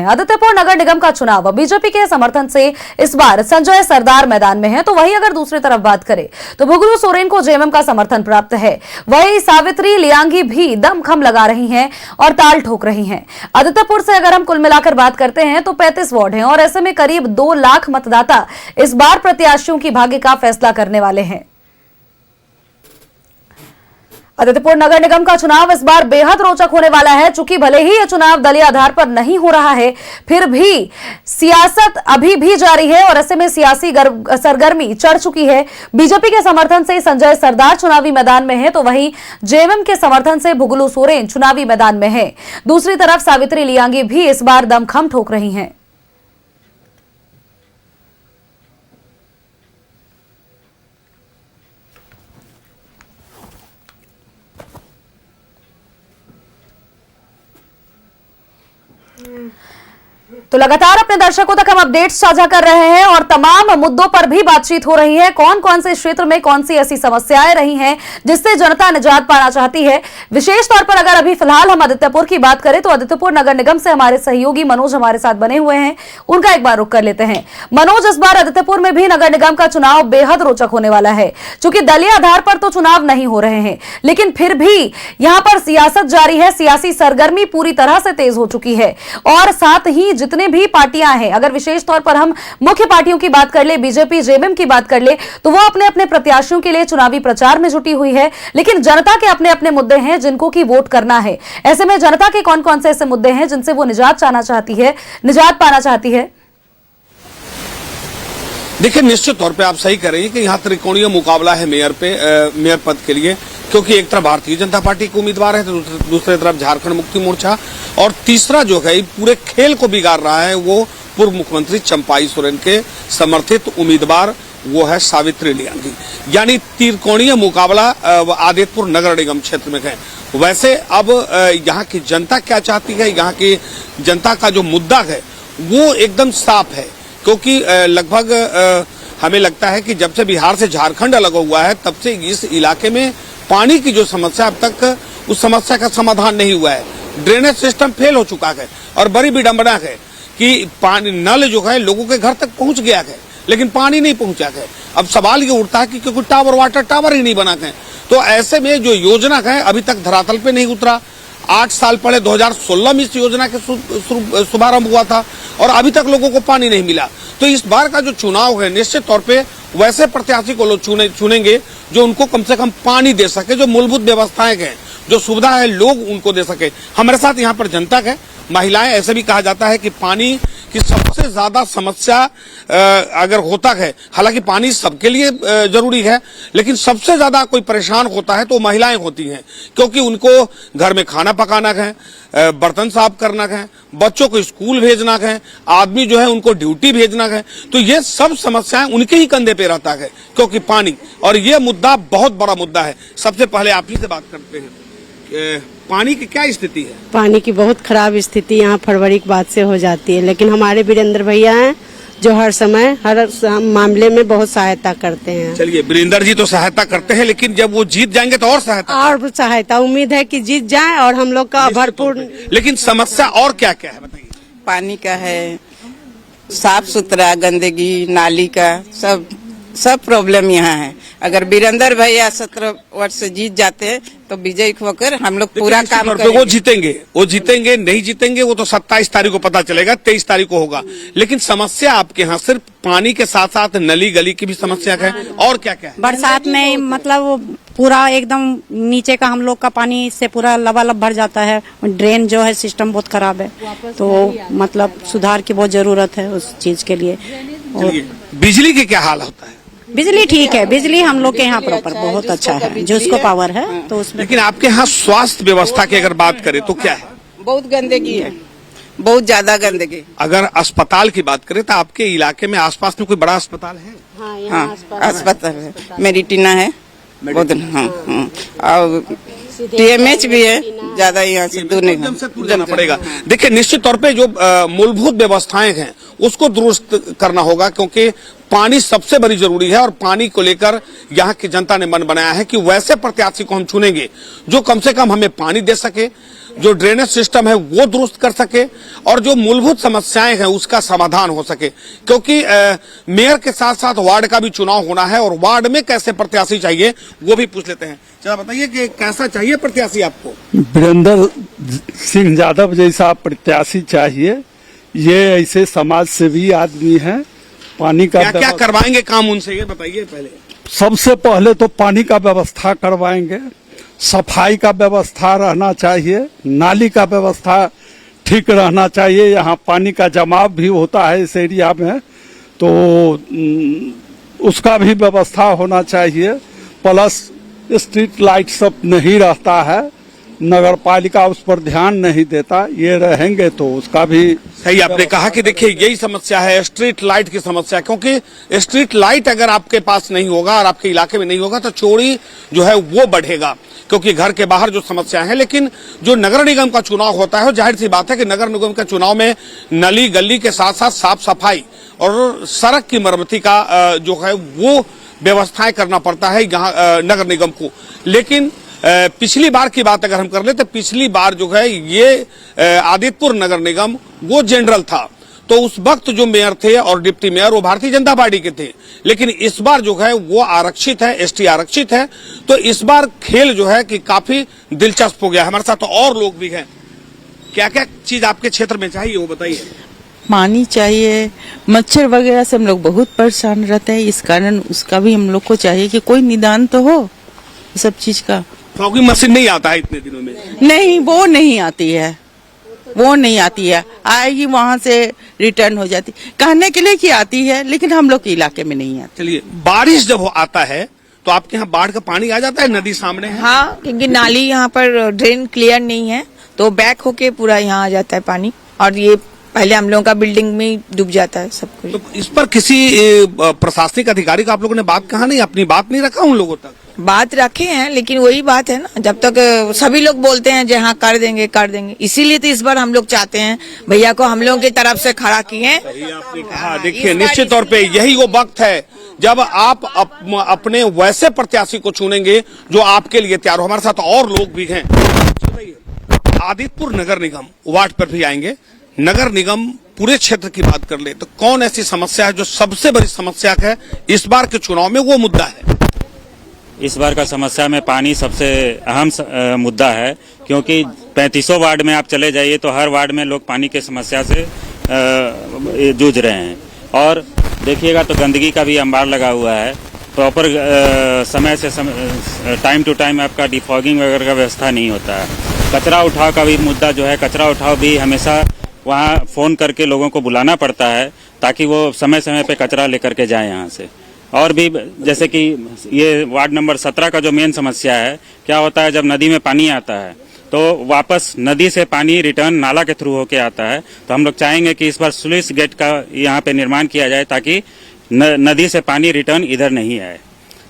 आदित्यपुर नगर निगम का चुनाव बीजेपी के समर्थन से इस बार संजय सरदार मैदान में है, तो वहीं अगर दूसरी तरफ बात करें तो भुगलू सोरेन को जेएमएम का समर्थन प्राप्त है। वहीं सावित्री लियांगी भी दमखम लगा रही हैं और ताल ठोक रही हैं। आदित्यपुर से अगर हम कुल मिलाकर बात करते हैं तो 35 वार्ड हैं और ऐसे में करीब 2 लाख मतदाता इस बार प्रत्याशियों की भाग्य का फैसला करने वाले हैं। आदित्यपुर नगर निगम का चुनाव इस बार बेहद रोचक होने वाला है। चूंकि भले ही यह चुनाव दलीय आधार पर नहीं हो रहा है, फिर भी सियासत अभी भी जारी है और ऐसे में सियासी सरगर्मी चढ़ चुकी है। बीजेपी के समर्थन से संजय सरदार चुनावी मैदान में है, तो वहीं जेएमएम के समर्थन से भुगलू सोरेन चुनावी मैदान में है। दूसरी तरफ सावित्री लियांगी भी इस बार दमखम ठोक रही हैं। तो लगातार अपने दर्शकों तक हम अपडेट्स साझा कर रहे हैं और तमाम मुद्दों पर भी बातचीत हो रही है। कौन कौन से क्षेत्र में कौन सी ऐसी समस्याएं रही हैं जिससे जनता निजात पाना चाहती है। विशेष तौर पर अगर अभी फिलहाल हम आदित्यपुर की बात करें तो आदित्यपुर नगर निगम से हमारे सहयोगी मनोज हमारे साथ बने हुए हैं, उनका एक बार रुख कर लेते हैं। मनोज, इस बार आदित्यपुर में भी नगर निगम का चुनाव बेहद रोचक होने वाला है। चूंकि दलीय आधार पर तो चुनाव नहीं हो रहे हैं, लेकिन फिर भी यहां पर सियासत जारी है, सियासी सरगर्मी पूरी तरह से तेज हो चुकी है और साथ ही जितने भी पार्टियां हैं, अगर विशेष तौर पर हम मुख्य पार्टियों की बात कर ले, बीजेपी जेएमएम की बात कर ले, तो वो अपने अपने प्रत्याशियों के लिए चुनावी प्रचार में जुटी हुई है। लेकिन जनता के अपने अपने मुद्दे हैं जिनको की वोट करना है। ऐसे में जनता के कौन कौन से ऐसे मुद्दे हैं जिनसे वो निजात पाना चाहती है। देखिए, निश्चित तौर पे आप सही कह रही हैं कि यहाँ त्रिकोणीय मुकाबला है मेयर पद के लिए, क्योंकि एक तरफ भारतीय जनता पार्टी के उम्मीदवार है तो दूसरी तरफ झारखंड मुक्ति मोर्चा और तीसरा जो है पूरे खेल को बिगाड़ रहा है वो पूर्व मुख्यमंत्री चंपाई सोरेन के समर्थित उम्मीदवार वो है सावित्री लियांगी। यानी त्रिकोणीय मुकाबला आदित्यपुर नगर निगम क्षेत्र में है। वैसे अब यहाँ की जनता क्या चाहती है, यहाँ की जनता का जो मुद्दा है वो एकदम साफ है, क्योंकि लगभग हमें लगता है कि जब से बिहार से झारखंड अलग हुआ है तब से इस इलाके में पानी की जो समस्या अब तक उस समस्या का समाधान नहीं हुआ है। ड्रेनेज सिस्टम फेल हो चुका है और बड़ी विडंबना है कि पानी नल जो है लोगों के घर तक पहुंच गया है लेकिन पानी नहीं पहुंचा है। अब सवाल ये उठता है कि क्योंकि वाटर टावर ही नहीं बना है, तो ऐसे में जो योजना है अभी तक धरातल पे नहीं उतरा। 8 साल पहले 2016 में इस योजना के शुभारंभ हुआ था और अभी तक लोगों को पानी नहीं मिला। तो इस बार का जो चुनाव है निश्चित तौर पे वैसे प्रत्याशी को लोग चुनेंगे जो उनको कम से कम पानी दे सके, जो मूलभूत व्यवस्थाएं हैं, जो सुविधा है लोग उनको दे सके। हमारे साथ यहाँ पर जनता है, महिलाएं, ऐसे भी कहा जाता है कि पानी की सबसे ज्यादा समस्या अगर होता है, हालांकि पानी सबके लिए जरूरी है, लेकिन सबसे ज्यादा कोई परेशान होता है तो महिलाएं होती हैं, क्योंकि उनको घर में खाना पकाना है, बर्तन साफ करना है, बच्चों को स्कूल भेजना है, आदमी जो है उनको ड्यूटी भेजना है, तो ये सब समस्याएं उनके ही कंधे पे रहता है, क्योंकि पानी, और ये मुद्दा बहुत बड़ा मुद्दा है। सबसे पहले आप ही से बात करते हैं, पानी की क्या स्थिति है? पानी की बहुत खराब स्थिति यहाँ फरवरी के बाद से हो जाती है, लेकिन हमारे वीरेंद्र भैया हैं जो हर समय हर मामले में बहुत सहायता करते हैं। चलिए, वीरेंद्र जी तो सहायता करते हैं, लेकिन जब वो जीत जाएंगे तो और सहायता उम्मीद है कि जीत जाए और हम लोग का भरपूर। लेकिन समस्या और क्या क्या है बताइए? पानी का है, साफ सुथरा, गंदगी, नाली का सब प्रॉब्लम यहाँ है। अगर वीरेंद्र भैया 17 वर्ष से जीत जाते हैं तो विजयी होकर हम लोग पूरा काम करेंगे। वो जीतेंगे नहीं जीतेंगे वो तो 27 तारीख को पता चलेगा, 23 तारीख को होगा। लेकिन समस्या आपके यहाँ सिर्फ पानी के साथ साथ नली गली की भी समस्या है, और क्या क्या है? बरसात में मतलब पूरा एकदम नीचे का हम लोग का पानी से पूरा लबालब भर जाता है। ड्रेन जो है सिस्टम बहुत खराब है, तो मतलब सुधार की बहुत जरूरत है उस चीज के लिए। बिजली के क्या हाल होता है? बिजली ठीक है, बिजली हम लोग के यहाँ प्रॉपर बहुत अच्छा है, जो उसको पावर है तो उसमें। लेकिन आपके यहाँ स्वास्थ्य व्यवस्था की अगर बात करें तो क्या है? बहुत गंदगी है, बहुत ज्यादा गंदगी। अगर अस्पताल की बात करें तो आपके इलाके में आसपास में कोई बड़ा अस्पताल है? हाँ, अस्पताल है, मेरिटिना है, और टीएमएच भी है, ज्यादा यहाँ से दूर नहीं जाना पड़ेगा। देखिए, निश्चित तौर पे जो मूलभूत व्यवस्थाएं हैं उसको दुरुस्त करना होगा, क्योंकि पानी सबसे बड़ी जरूरी है और पानी को लेकर यहाँ की जनता ने मन बनाया है कि वैसे प्रत्याशी को हम चुनेंगे जो कम से कम हमें पानी दे सके, जो ड्रेनेज सिस्टम है वो दुरुस्त कर सके और जो मूलभूत समस्याएं हैं उसका समाधान हो सके, क्योंकि मेयर के साथ साथ वार्ड का भी चुनाव होना है और वार्ड में कैसे प्रत्याशी चाहिए वो भी पूछ लेते हैं। चला बताइए कि कैसा चाहिए प्रत्याशी आपको? वीरेंद्र सिंह यादव जैसा प्रत्याशी चाहिए। ये ऐसे समाज सेवी आदमी हैं। पानी का क्या क्या करवाएंगे काम उनसे, ये बताइए पहले। सबसे पहले तो पानी का व्यवस्था करवाएंगे, सफाई का व्यवस्था रहना चाहिए, नाली का व्यवस्था ठीक रहना चाहिए। यहाँ पानी का जमाव भी होता है इस एरिया में, तो उसका भी व्यवस्था होना चाहिए। प्लस स्ट्रीट लाइट सब नहीं रहता है, नगर पालिका उस पर ध्यान नहीं देता। ये रहेंगे तो उसका भी सही आपने कहा कि देखिए यही समस्या है, स्ट्रीट लाइट की समस्या, क्योंकि स्ट्रीट लाइट अगर आपके पास नहीं होगा और आपके इलाके में नहीं होगा तो चोरी जो है वो बढ़ेगा, क्योंकि घर के बाहर जो समस्या है। लेकिन जो नगर निगम का चुनाव होता है, जाहिर सी बात है कि नगर निगम के चुनाव में नली गली के साथ साथ साफ सफाई और सड़क की मरम्मती का जो है वो व्यवस्थाएं करना पड़ता है यहाँ नगर निगम को। लेकिन पिछली बार की बात अगर हम कर ले तो पिछली बार जो है ये आदितपुर नगर निगम वो जनरल था, तो उस वक्त जो मेयर थे और डिप्टी मेयर वो भारतीय जनता पार्टी के थे। लेकिन इस बार जो है वो आरक्षित है, एसटी आरक्षित है, तो इस बार खेल जो है कि काफी दिलचस्प हो गया। हमारे साथ तो और लोग भी हैं। क्या क्या चीज आपके क्षेत्र में चाहिए वो बताइए। पानी चाहिए, मच्छर वगैरह से हम लोग बहुत परेशान रहते हैं, इस कारण उसका भी हम लोग को चाहिए कि कोई निदान तो हो सब चीज का। फॉगिंग मशीन नहीं आता है इतने दिनों में? नहीं, वो नहीं आती है, वो नहीं आती है। आएगी वहां से रिटर्न हो जाती, कहने के लिए कि आती है, लेकिन हम लोग के इलाके में नहीं आती। चलिए, बारिश जब आता है तो आपके यहाँ बाढ़ का पानी आ जाता है? नदी सामने है? हाँ, क्योंकि नाली यहाँ पर ड्रेन क्लियर नहीं है तो बैक होके पूरा यहाँ आ जाता है पानी, और ये पहले हम लोगों का बिल्डिंग में डूब जाता है सब कुछ। तो इस पर किसी प्रशासनिक अधिकारी का आप लोगों ने बात कहा नहीं, अपनी बात नहीं रखा उन लोगों तक? बात रखे हैं, लेकिन वही बात है ना, जब तक सभी लोग बोलते हैं जो हाँ कर देंगे कर देंगे, इसीलिए तो इस बार हम लोग चाहते हैं भैया को हम लोगों की तरफ से खड़ा किए। आपने कहा, देखिए निश्चित तौर पे यही वो वक्त है जब आप अपने वैसे प्रत्याशी को चुनेंगे जो आपके लिए तैयार हो। हमारे साथ और लोग भी हैं। आदितपुर नगर निगम वार्ड पर भी आएंगे। नगर निगम पूरे क्षेत्र की बात कर ले तो कौन ऐसी समस्या है जो सबसे बड़ी समस्या है इस बार के चुनाव में, वो मुद्दा है? इस बार का समस्या में पानी सबसे अहम मुद्दा है, क्योंकि 3500 वार्ड में आप चले जाइए तो हर वार्ड में लोग पानी के समस्या से जूझ रहे हैं। और देखिएगा तो गंदगी का भी अंबार लगा हुआ है। प्रॉपर समय से टाइम टू टाइम आपका डिफॉगिंग वगैरह का व्यवस्था नहीं होता है। कचरा उठाव का भी मुद्दा जो है, कचरा उठाव भी हमेशा वहाँ फ़ोन करके लोगों को बुलाना पड़ता है ताकि वो समय समय पे कचरा लेकर के जाएं यहाँ से। और भी जैसे कि ये वार्ड नंबर 17 का जो मेन समस्या है, क्या होता है जब नदी में पानी आता है तो वापस नदी से पानी रिटर्न नाला के थ्रू होके आता है। तो हम लोग चाहेंगे कि इस बार स्लुइस गेट का यहाँ पे निर्माण किया जाए ताकि नदी से पानी रिटर्न इधर नहीं आए।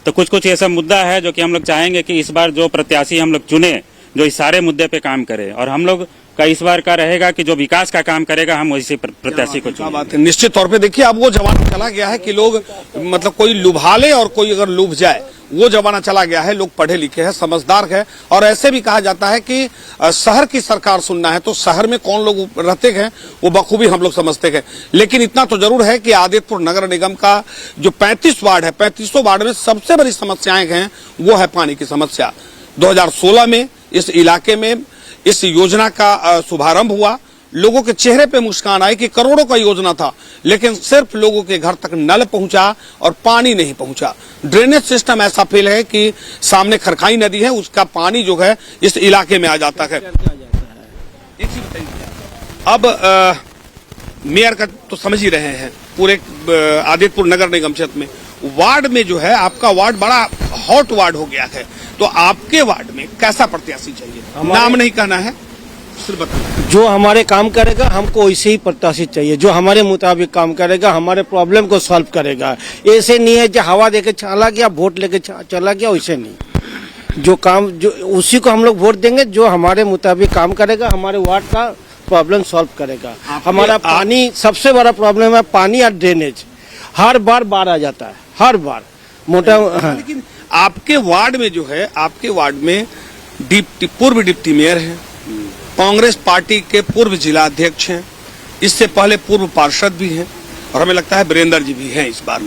तो कुछ ऐसा मुद्दा है जो कि हम लोग चाहेंगे कि इस बार जो प्रत्याशी हम लोग चुने जो इस सारे मुद्दे पे काम करे, और हम लोग का इस बार का रहेगा कि जो विकास का काम करेगा हम वैसे प्रत्याशी को चुनेंगे। बात है, निश्चित तौर पे देखिए अब वो जमाना चला गया है कि लोग मतलब कोई लुभा ले और कोई अगर लुभ जाए, वो जमाना चला गया है। लोग पढ़े लिखे हैं, समझदार है, और ऐसे भी कहा जाता है कि शहर की सरकार सुनना है तो शहर में कौन लोग रहते हैं वो बखूबी हम लोग समझते हैं। लेकिन इतना तो जरूर है कि आदितपुर नगर निगम का जो 35 वार्ड है, 3500 वार्ड में सबसे बड़ी समस्याएं हैं वो है पानी की समस्या। 2016 में इस इलाके में इस योजना का शुभारंभ हुआ। लोगों के चेहरे पे मुस्कान आई कि करोड़ों का योजना था, लेकिन सिर्फ लोगों के घर तक नल पहुंचा और पानी नहीं पहुंचा। ड्रेनेज सिस्टम ऐसा फेल है कि सामने खरखाई नदी है, उसका पानी जो है इस इलाके में आ जाता है। अब मेयर का तो समझ ही रहे हैं, पूरे आदितपुर नगर निगम क्षेत्र में वार्ड में जो है आपका वार्ड बड़ा हॉट वार्ड हो गया है, तो आपके वार्ड में कैसा प्रत्याशी चाहिए? नाम नहीं कहना है, सिर्फ बताना। जो हमारे काम करेगा हमको वैसे ही प्रत्याशी चाहिए, जो हमारे मुताबिक काम करेगा, हमारे प्रॉब्लम को सॉल्व करेगा। ऐसे नहीं है जो हवा देके चला गया, वोट लेके चला गया, वैसे नहीं। जो काम जो उसी को हम लोग वोट देंगे जो हमारे मुताबिक काम करेगा, हमारे वार्ड का प्रॉब्लम सॉल्व करेगा। हमारा पानी सबसे बड़ा प्रॉब्लम है, पानी और ड्रेनेज। हर बार बाढ़ आ जाता है, हर बार मोटा। लेकिन आपके वार्ड में जो है, आपके वार्ड में पूर्व डिप्टी मेयर है, कांग्रेस पार्टी के पूर्व जिला अध्यक्ष हैं, इससे पहले पूर्व पार्षद भी हैं और हमें लगता है वीरेंद्र जी भी हैं इस बार।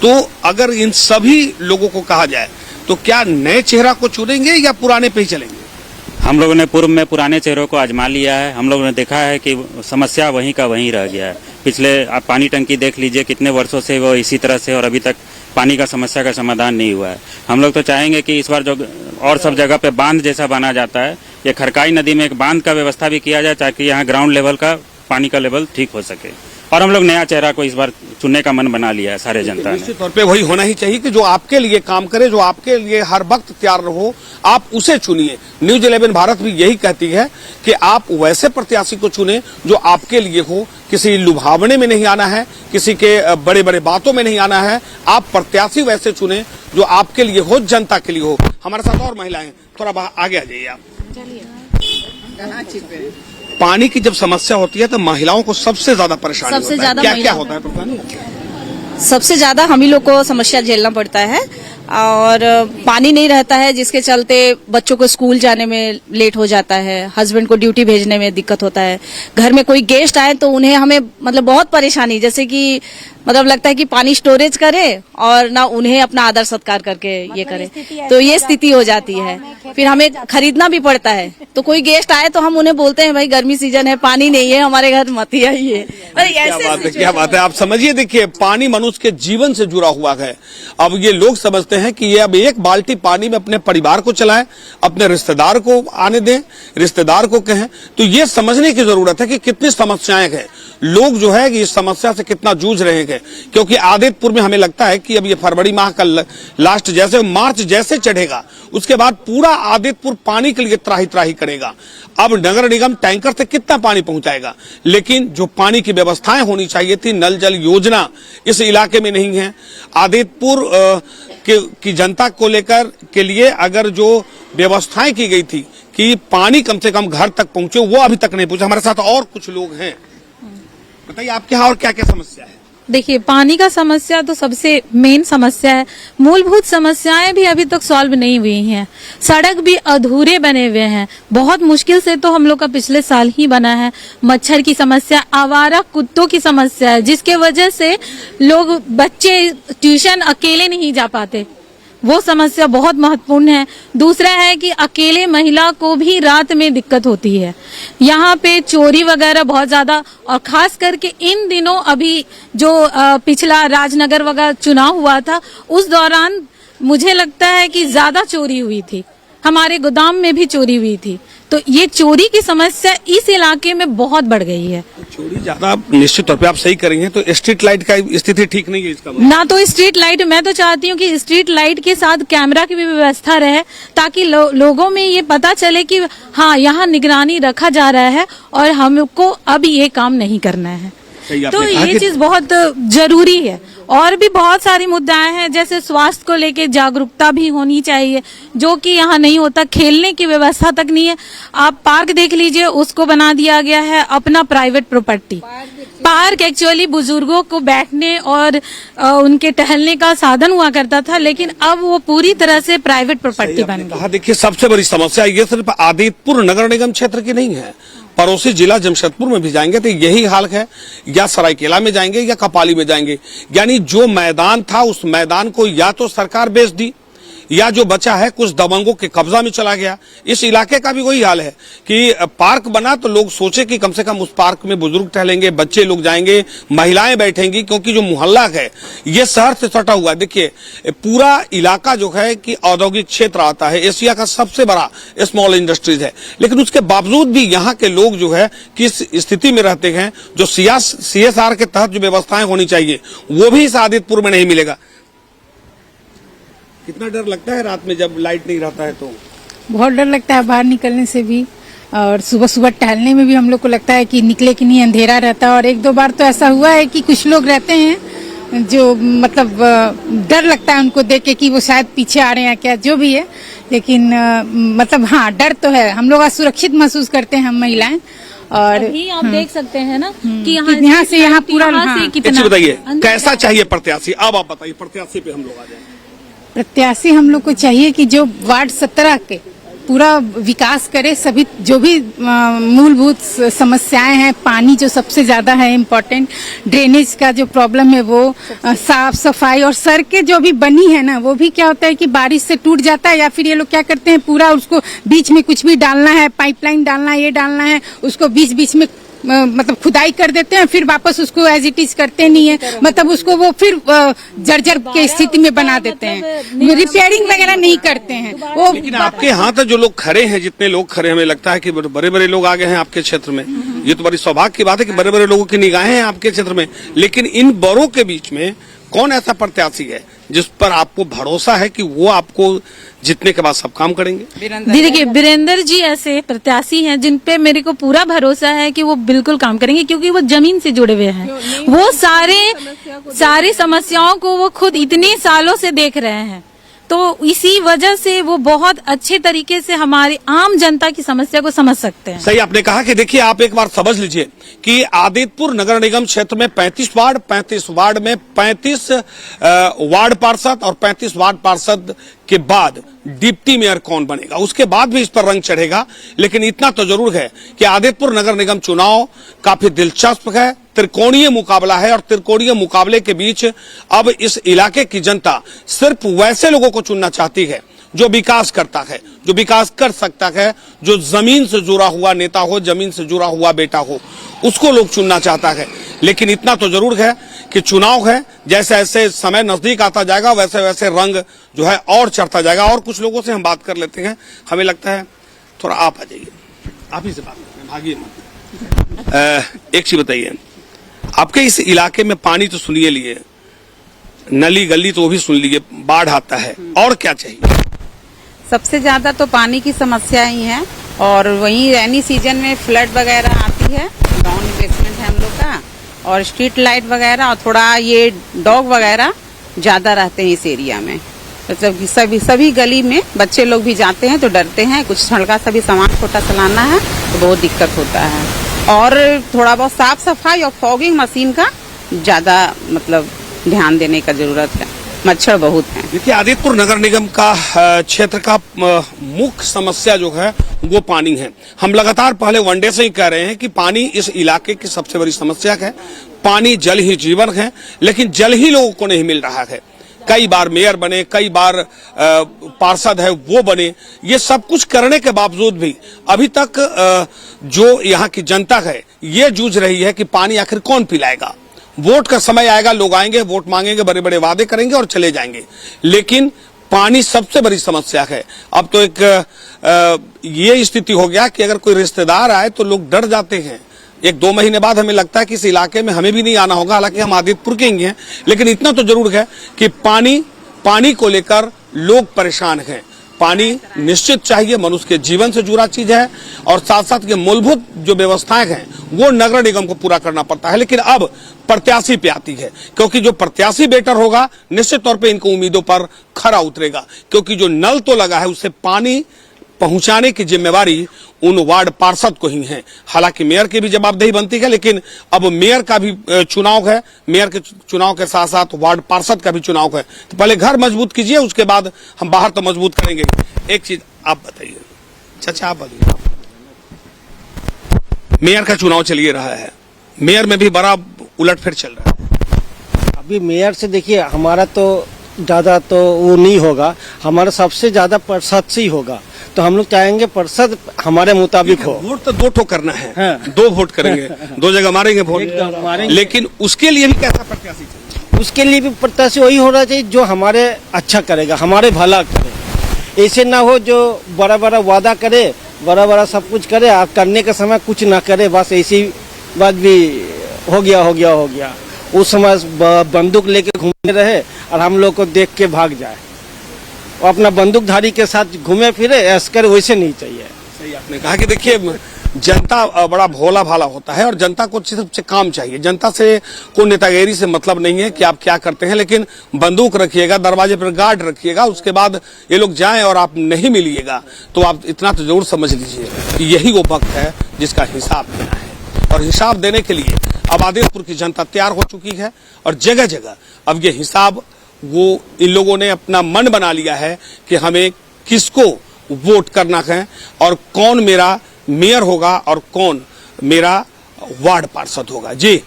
तो अगर इन सभी लोगों को कहा जाए तो क्या नए चेहरा को चुनेंगे या पुराने पे ही चलेंगे? हम लोगों ने पूर्व में पुराने चेहरों को आजमा लिया है। हम लोगों ने देखा है कि समस्या वहीं का वहीं रह गया है। पिछले आप पानी टंकी देख लीजिए, कितने वर्षों से वो इसी तरह से और अभी तक पानी का समस्या का समाधान नहीं हुआ है। हम लोग तो चाहेंगे कि इस बार जो और सब जगह पे बांध जैसा बना जाता है, ये खरकाई नदी में एक बांध का व्यवस्था भी किया जाए ताकि यहाँ ग्राउंड लेवल का पानी का लेवल ठीक हो सके। और हम लोग नया चेहरा को इस बार चुनने का मन बना लिया है सारे जनता ने। निश्चित तौर पे वही होना ही चाहिए कि जो आपके लिए काम करे, जो आपके लिए हर वक्त तैयार रहो, आप उसे चुनिए। न्यूज 11 भारत भी यही कहती है कि आप वैसे प्रत्याशी को चुने जो आपके लिए हो, किसी लुभावने में नहीं आना है, किसी के बड़े बड़े बातों में नहीं आना है। आप प्रत्याशी वैसे चुने जो आपके लिए हो, जनता के लिए हो। हमारे साथ और महिलाएं, थोड़ा आगे आ जाइए आप। पानी की जब समस्या होती है तो महिलाओं को सबसे ज्यादा परेशानी सबसे होता है। ज्यादा क्या होता है परेशानी? सबसे ज्यादा हम ही लोग को समस्या झेलना पड़ता है और पानी नहीं रहता है, जिसके चलते बच्चों को स्कूल जाने में लेट हो जाता है, हस्बैंड को ड्यूटी भेजने में दिक्कत होता है। घर में कोई गेस्ट आए तो उन्हें हमें मतलब बहुत परेशानी, जैसे कि मतलब लगता है कि पानी स्टोरेज करे और ना उन्हें अपना आदर सत्कार करके ये करे, तो ये स्थिति हो जाती है। फिर हमें खरीदना भी पड़ता है। तो कोई गेस्ट आए तो हम उन्हें बोलते हैं भाई गर्मी सीजन है, पानी नहीं है, हमारे घर मत ही आइए। क्या बात है। आप समझिए, देखिए पानी मनुष्य के जीवन से जुड़ा हुआ है। अब ये लोग समझते हैं कि ये अब एक बाल्टी पानी में अपने परिवार को चलाएं, अपने रिश्तेदार को आने दें, रिश्तेदार को कहें। तो ये समझने की जरूरत है कि कितनी समस्याएं हैं, लोग जो है कि इस समस्या से कितना जूझ रहे हैं। क्योंकि आदित्यपुर में हमें लगता है कि अब ये फरवरी माह का लास्ट जैसे मार्च जैसे चढ़ेगा, उसके बाद पूरा आदित्यपुर पानी के लिए त्राही त्राही करेगा। अब नगर निगम टैंकर से कितना पानी पहुंचाएगा, लेकिन जो पानी की व्यवस्थाएं होनी चाहिए थी, नल जल योजना इस इलाके में नहीं है। आदित्यपुर की जनता को लेकर के लिए अगर जो व्यवस्थाएं की गई थी कि पानी कम से कम घर तक पहुंचे, वो अभी तक नहीं पहुंचा। हमारे साथ और कुछ लोग हैं, बताइए आपके यहाँ और क्या क्या समस्या है? देखिए, पानी का समस्या तो सबसे मेन समस्या है। मूलभूत समस्याएं भी अभी तक सॉल्व नहीं हुई हैं। सड़क भी अधूरे बने हुए हैं। बहुत मुश्किल से तो हम लोग का पिछले साल ही बना है। मच्छर की समस्या, आवारा कुत्तों की समस्या है, जिसके वजह से लोग बच्चे ट्यूशन अकेले नहीं जा पाते। वो समस्या बहुत महत्वपूर्ण है। दूसरा है कि अकेले महिला को भी रात में दिक्कत होती है। यहाँ पे चोरी वगैरह बहुत ज्यादा, और खास करके इन दिनों अभी जो पिछला राजनगर वगैरह चुनाव हुआ था, उस दौरान मुझे लगता है कि ज्यादा चोरी हुई थी। हमारे गोदाम में भी चोरी हुई थी। तो ये चोरी की समस्या इस इलाके में बहुत बढ़ गई है। चोरी ज्यादा, निश्चित तौर पे आप सही करेंगे। तो स्ट्रीट लाइट का स्थिति ठीक नहीं है इसका ना। तो स्ट्रीट लाइट, मैं तो चाहती हूँ कि स्ट्रीट लाइट के साथ कैमरा की भी व्यवस्था रहे, ताकि लोगों में ये पता चले कि हाँ, यहाँ निगरानी रखा जा रहा है और हमको अब ये काम नहीं करना है। तो ये चीज बहुत जरूरी है। और भी बहुत सारी मुद्दाएं हैं, जैसे स्वास्थ्य को लेके जागरूकता भी होनी चाहिए, जो कि यहाँ नहीं होता। खेलने की व्यवस्था तक नहीं है। आप पार्क देख लीजिए, उसको बना दिया गया है अपना प्राइवेट प्रॉपर्टी। पार्क एक्चुअली बुजुर्गों को बैठने और उनके टहलने का साधन हुआ करता था, लेकिन अब वो पूरी तरह से प्राइवेट प्रॉपर्टी बन गई। देखिए, सबसे बड़ी समस्या ये सिर्फ आदित्यपुर नगर निगम क्षेत्र की नहीं है। पड़ोसी जिला जमशेदपुर में भी जाएंगे तो यही हाल है, या सरायकेला में जाएंगे या कपाली में जाएंगे। यानी जो मैदान था, उस मैदान को या तो सरकार बेच दी, या जो बचा है कुछ दबंगों के कब्जा में चला गया। इस इलाके का भी वही हाल है कि पार्क बना तो लोग सोचे कि कम से कम उस पार्क में बुजुर्ग टहलेंगे, बच्चे लोग जाएंगे, महिलाएं बैठेंगी, क्योंकि जो मोहल्ला है ये शहर से सटा हुआ है। देखिए, पूरा इलाका जो है कि औद्योगिक क्षेत्र आता है, एशिया का सबसे बड़ा स्मॉल इंडस्ट्रीज है, लेकिन उसके बावजूद भी यहाँ के लोग जो है किस स्थिति में रहते हैं। जो CSR के तहत जो व्यवस्थाएं होनी चाहिए वो भी इस आदित्यपुर में नहीं मिलेगा। कितना डर लगता है रात में जब लाइट नहीं रहता है? तो बहुत डर लगता है बाहर निकलने से भी, और सुबह सुबह टहलने में भी हम लोग को लगता है कि निकले कि नहीं, अंधेरा रहता है। और एक दो बार तो ऐसा हुआ है कि कुछ लोग रहते हैं जो मतलब डर लगता है उनको देख के कि वो शायद पीछे आ रहे हैं क्या, जो भी है। लेकिन मतलब हाँ, डर तो है। हम लोग असुरक्षित महसूस करते हैं, हम महिलाएं। और अभी आप देख सकते हैं ना कि यहाँ से यहाँ पूरा कितना बताइए कैसा चाहिए प्रत्याशी? अब आप बताइए, प्रत्याशी पे हम लोग आ जाए। प्रत्याशी हम लोग को चाहिए कि जो वार्ड 17 के पूरा विकास करे। सभी जो भी मूलभूत समस्याएं हैं, पानी जो सबसे ज्यादा है इम्पोर्टेंट, ड्रेनेज का जो प्रॉब्लम है वो, साफ सफाई, और सड़कें जो भी बनी है ना, वो भी क्या होता है कि बारिश से टूट जाता है, या फिर ये लोग क्या करते हैं पूरा उसको बीच में कुछ भी डालना है, पाइपलाइन डालना है, ये डालना है, उसको बीच बीच में मतलब खुदाई कर देते हैं, फिर वापस उसको एज इट इज करते नहीं है, मतलब उसको वो फिर जर्जर के स्थिति में बना देते हैं, रिपेयरिंग वगैरह नहीं करते हैं वो। लेकिन आपके यहाँ तो जो लोग खड़े हैं, जितने लोग खड़े, हमें लगता है कि बड़े बड़े लोग आ गए हैं आपके क्षेत्र में। ये तो बड़ी सौभाग्य की बात है कि बड़े बड़े लोगों की निगाहें हैं आपके क्षेत्र में। लेकिन इन बड़ों के बीच में कौन ऐसा प्रत्याशी है जिस पर आपको भरोसा है कि वो आपको जीतने के बाद सब काम करेंगे? देखिए, वीरेंद्र जी ऐसे प्रत्याशी हैं जिन पे मेरे को पूरा भरोसा है कि वो बिल्कुल काम करेंगे, क्योंकि वो जमीन से जुड़े हुए हैं। वो सारी समस्याओं को वो खुद इतने सालों से देख रहे हैं, तो इसी वजह से वो बहुत अच्छे तरीके से हमारी आम जनता की समस्या को समझ सकते हैं। सही आपने कहा कि देखिए, आप एक बार समझ लीजिए कि आदितपुर नगर निगम क्षेत्र में 35 वार्ड में 35 वार्ड पार्षद और 35 वार्ड पार्षद के बाद डिप्टी मेयर कौन बनेगा, उसके बाद भी इस पर रंग चढ़ेगा। लेकिन इतना तो जरूर है कि आदितपुर नगर निगम चुनाव काफी दिलचस्प है, त्रिकोणीय मुकाबला है, और त्रिकोणीय मुकाबले के बीच अब इस इलाके की जनता सिर्फ वैसे लोगों को चुनना चाहती है जो विकास करता है, जो विकास कर सकता है, जो जमीन से जुड़ा हुआ नेता हो, जमीन से जुड़ा हुआ बेटा हो, उसको लोग चुनना चाहता है। लेकिन इतना तो जरूर है कि चुनाव है, जैसे जैसे समय नजदीक आता जाएगा वैसे वैसे रंग जो है और चढ़ता जाएगा। और कुछ लोगों से हम बात कर लेते हैं। हमें लगता है थोड़ा आप आ जाइए, आप ही से बात करते हैं, भागिए मत। एक चीज बताइए, आपके इस इलाके में पानी तो सुनिए लिए, नली गली तो वो भी सुन लिए, बाढ़ आता है, और क्या चाहिए? सबसे ज्यादा तो पानी की समस्या ही है, और वहीं रेनी सीजन में फ्लड वगैरह आती है, डाउन बेसमेंट है हम लोग का, और स्ट्रीट लाइट वगैरह, और थोड़ा ये डॉग वगैरह ज्यादा रहते हैं इस एरिया में। मतलब सभी गली में बच्चे लोग भी जाते हैं तो डरते हैं, कुछ हल्का सा भी सामान छोटा चलाना है तो बहुत दिक्कत होता है। और थोड़ा बहुत साफ सफाई और फॉगिंग मशीन का ज्यादा मतलब ध्यान देने का जरूरत है, मच्छर बहुत है। देखिए, आदितपुर नगर निगम का क्षेत्र का मुख्य समस्या जो है वो पानी है। हम लगातार पहले वनडे से ही कह रहे हैं कि पानी इस इलाके की सबसे बड़ी समस्या है। पानी जल ही जीवन है, लेकिन जल ही लोगों को नहीं मिल रहा है। कई बार मेयर बने, कई बार पार्षद है वो बने, ये सब कुछ करने के बावजूद भी अभी तक जो यहाँ की जनता है ये जूझ रही है कि पानी आखिर कौन पिलाएगा। वोट का समय आएगा, लोग आएंगे, वोट मांगेंगे, बड़े बड़े वादे करेंगे और चले जाएंगे, लेकिन पानी सबसे बड़ी समस्या है। अब तो एक ये स्थिति हो गया कि अगर कोई रिश्तेदार आए तो लोग डर जाते हैं। 1-2 महीने बाद हमें लगता है कि इस इलाके में हमें भी नहीं आना होगा, हालांकि हम आदितपुर के ही हैं, लेकिन इतना तो जरूर है कि पानी को लेकर लोग परेशान हैं। पानी निश्चित चाहिए, मनुष्य के जीवन से जुड़ा चीज है, और साथ साथ के मूलभूत जो व्यवस्थाएं हैं वो नगर निगम को पूरा करना पड़ता है। लेकिन अब प्रत्याशी पे आती है, क्योंकि जो प्रत्याशी बेटर होगा निश्चित तौर पे इनको उम्मीदों पर खरा उतरेगा, क्योंकि जो नल तो लगा है उससे पानी पहुंचाने की जिम्मेवारी उन वार्ड पार्षद को ही है। हालांकि मेयर की भी जवाबदेही बनती है, लेकिन अब मेयर का भी चुनाव है, मेयर के चुनाव के साथ साथ वार्ड पार्षद का भी चुनाव है। तो पहले घर मजबूत कीजिए, उसके बाद हम बाहर तो मजबूत करेंगे। एक चीज आप बताइए, चाचा आप बताइए, मेयर का चुनाव चलिए रहा है, मेयर में भी बड़ा उलटफेर चल रहा है। अभी मेयर से देखिए, हमारा तो ज्यादा तो वो नहीं होगा, हमारा सबसे ज्यादा पार्षद से ही होगा। तो हम लोग चाहेंगे पार्षद हमारे मुताबिक हो। वोट तो 2 करेंगे, हाँ। 2 वोट करेंगे, 2 जगह मारेंगे वोट, लेकिन उसके लिए भी कैसा प्रत्याशी चाहिए? उसके लिए भी प्रत्याशी वही होना चाहिए जो हमारे अच्छा करेगा, हमारे भला करे। ऐसे ना हो जो बड़ा बड़ा वादा करे, बड़ा बड़ा सब कुछ करे, आप करने के समय कुछ ना करे, बस ऐसी बात भी हो गया। उस समय बंदूक लेके घूमते रहे और हम लोग को देख के भाग जाए, और अपना बंदूकधारी के साथ घूमे फिरे, ऐसा कर वैसे नहीं चाहिए। सही आपने कहा कि देखिए, जनता बड़ा भोला भाला होता है और जनता को सिर्फ काम चाहिए। जनता से कोई नेतागिरी से मतलब नहीं है कि आप क्या करते हैं, लेकिन बंदूक रखिएगा, दरवाजे पर गार्ड रखिएगा, उसके बाद ये लोग जाएं और आप नहीं मिलिएगा तो आप इतना तो जरूर समझ लीजिए कि यही वो वक्त है जिसका हिसाब देना है। और हिसाब देने के लिए अब आदितपुर की जनता तैयार हो चुकी है, और जगह जगह अब ये हिसाब वो इन लोगों ने अपना मन बना लिया है कि हमें किसको वोट करना है और कौन मेरा मेयर होगा और कौन मेरा वार्ड पार्षद होगा। जी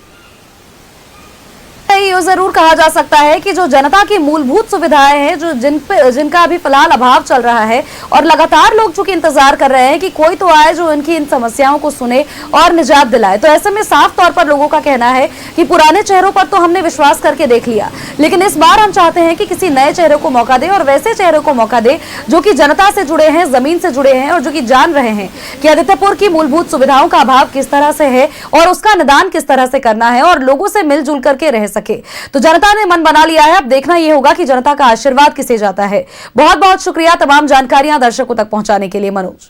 ये जरूर कहा जा सकता है कि जो जनता की मूलभूत सुविधाएं हैं, जो जिनका अभी फिलहाल अभाव चल रहा है और लगातार लोग चूंकि इंतजार कर रहे हैं कि कोई तो आए जो इनकी इन समस्याओं को सुने और निजात दिलाए, तो ऐसे में साफ तौर पर लोगों का कहना है कि पुराने चेहरों पर तो हमने विश्वास करके देख लिया, लेकिन इस बार हम चाहते हैं कि किसी नए चेहरे को मौका दे और वैसे चेहरे को मौका दे जो कि जनता से जुड़े हैं, जमीन से जुड़े हैं और जो कि जान रहे हैं कि आदित्यपुर की मूलभूत सुविधाओं का अभाव किस तरह से है और उसका निदान किस तरह से करना है और लोगों से मिलजुल करके रह सके। तो जनता ने मन बना लिया है, अब देखना यह होगा कि जनता का आशीर्वाद किसे जाता है। बहुत बहुत शुक्रिया तमाम जानकारियां दर्शकों तक पहुंचाने के लिए मनोज।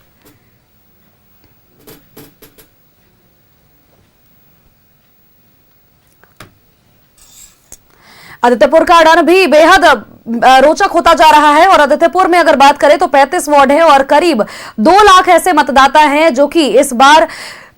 आदित्यपुर का रण भी बेहद रोचक होता जा रहा है और आदित्यपुर में अगर बात करें तो 35 वार्ड है और करीब 2 लाख ऐसे मतदाता हैं जो कि इस बार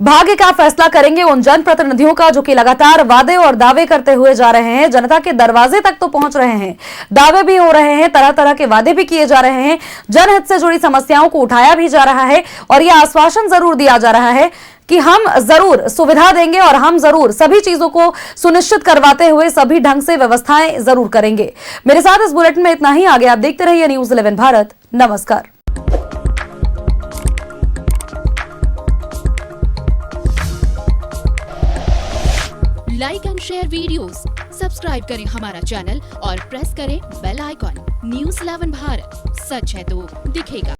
भाग्य का फैसला करेंगे उन जनप्रतिनिधियों का जो कि लगातार वादे और दावे करते हुए जा रहे हैं, जनता के दरवाजे तक तो पहुंच रहे हैं, दावे भी हो रहे हैं, तरह तरह के वादे भी किए जा रहे हैं, जनहित से जुड़ी समस्याओं को उठाया भी जा रहा है और यह आश्वासन जरूर दिया जा रहा है कि हम जरूर सुविधा देंगे और हम जरूर सभी चीजों को सुनिश्चित करवाते हुए सभी ढंग से व्यवस्थाएं जरूर करेंगे। मेरे साथ इस बुलेटिन में इतना ही। आगे आप देखते रहिए न्यूज़ 11 भारत। नमस्कार। Like and share videos, subscribe करें हमारा चैनल और प्रेस करें बेल आइकॉन। न्यूज़ 11 भारत, सच है तो दिखेगा।